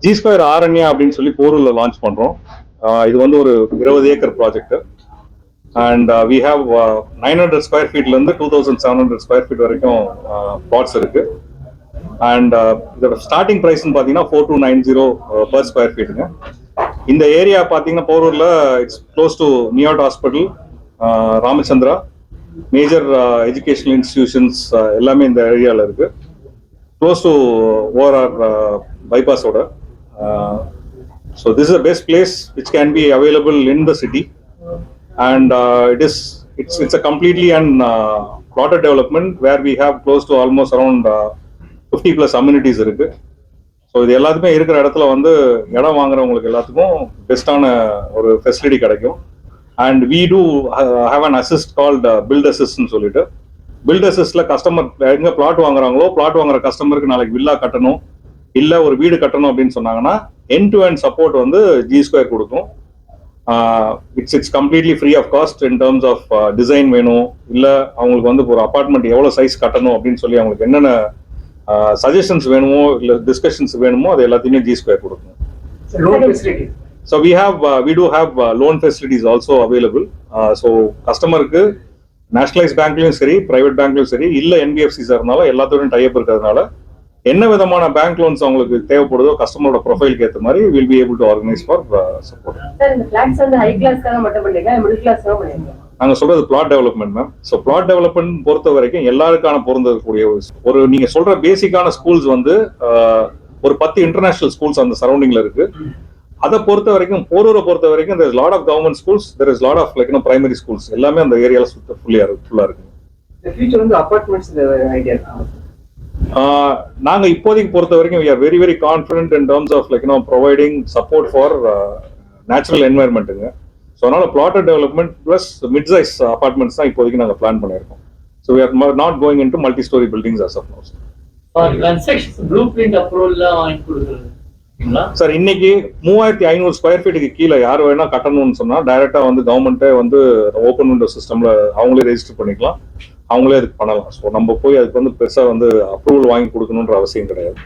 G square Aranya அப்படின்னு சொல்லி போரூர்ல launch பண்றோம். இது வந்து ஒரு 20 acre project and we have 900 square ஃபீட்ல இருந்து 2700 ஸ்கொயர் ஃபீட் வரைக்கும் பிளாட்ஸ் இருக்கு. அண்ட் இதோட ஸ்டார்டிங் பிரைஸ் பாத்தீங்கன்னா 4290 பர் ஸ்கொயர் ஃபீட்டுங்க. இந்த ஏரியா பாத்தீங்கன்னா போரூர்ல it's close to MIOT hospital, Ramachandra, major educational institutions எல்லாமே இந்த ஏரியாவில் இருக்கு. Close to ORR bypassoda. So this is the best place which can be available in the city, and it's a completely plotted development where we have close to almost around 50 plus amenities இருக்கு. So இது எல்லாத்துமே இருக்கிற இடத்துல வந்து இடம் வாங்குறவங்களுக்கு எல்லாத்துக்கும் பெஸ்டான ஒரு ஃபெசிலிட்டி கிடைக்கும். And we do have an assist called build அசிஸ்ட்னு சொல்லிட்டு, பில்ட் அசிஸ்ட்ல கஸ்டமர் எங்க பிளாட் வாங்குறாங்களோ பிளாட் வாங்குற கஸ்டமருக்கு நாளைக்கு வில்லா கட்டணும் இல்ல ஒரு வீடு கட்டணும் அப்படின்னு சொன்னாங்கன்னா எண்ட் டு எண்ட் சப்போர்ட் வந்து ஜி ஸ்கொயர் கொடுக்கும். It's completely free of cost in terms of design வேணும் இல்ல அவங்களுக்கு வந்து ஒரு அபார்ட்மெண்ட் எவ்வளவு சைஸ் கட்டணும் அப்படின்னு சொல்லி அவங்களுக்கு என்னென்ன சஜஷன்ஸ் வேணுமோ இல்ல டிஸ்கஷன்ஸ் வேணுமோ அது எல்லாத்தையுமே ஜி ஸ்கொயர் கொடுக்கும். So we do have loan facilities also available. So கஸ்டமருக்கு நேஷனலைஸ் பேங்க்லயும் சரி பிரைவேட் பேங்க்லயும் சரி இல்ல என்பிஎஃப்சிஸ் இருந்தாலும் எல்லாத்தோடையும் டைப் இருக்கிறதுனால என்ன விதமான பேங்க் லோன்ஸ் அவங்களுக்கு தேவைப்படுதோ கஸ்டமரோட ப்ரொஃபைலுக்கு ஏற்ற மாதிரி will be able to organise for support. Sir இந்த ஃபிளாட்ஸ் வந்து ஹை கிளாஸ்க்காக மட்டும் பண்ணீங்க மிடில் கிளாஸ்க்காக பண்ணீங்க? நாங்க சொல்றது plot development ma'am. So plot development பொறுத்த வரைக்கும் எல்லாருக்கான பொருந்தக்கூடிய ஒரு நீங்க சொல்ற பேசிக்கான ஸ்கூல்ஸ் வந்து ஒரு 10 இன்டர்நேஷனல் ஸ்கூல்ஸ் அந்த சரௌண்டிங்ல இருக்கு. அதை பொறுத்த வரைக்கும் போரூரை பொறுத்த வரைக்கும் there is lot of government schools, there is lot of primary schools எல்லாமே அந்த ஏரியால ஃபுல்லா இருக்கு. ஃபியூச்சர் வந்து அபார்ட்மெண்ட்ஸ் ஐடியா நாங்க இப்போதைக்கு பொறுத்த வரைக்கும் we are very very confident in terms of providing support for natural environmentங்க. ஸோ அதனால plotted development plus mid size apartments தான் இப்போதைக்கு நாங்க பிளான் பண்ணியிருக்கோம். So we are not going into multi-story buildings as of now. blueprint approval வாங்கி கொடுக்குறது sir இன்னைக்கு 3500 square ஃபீட்டுக்கு கீழே யார் வேணா கட்டணும்னு சொன்னா டைரக்டா வந்து கவர்மெண்ட்டே வந்து ஓப்பன் விண்டோ சிஸ்டம்ல அவங்களே ரெஜிஸ்டர் பண்ணிக்கலாம், அவங்களே அதுக்கு பண்ணலாம். ஸோ நம்ம போய் அதுக்கு வந்து பெருசா வந்து அப்ரூவல் வாங்கி கொடுக்கணுன்ற அவசியம் கிடையாது.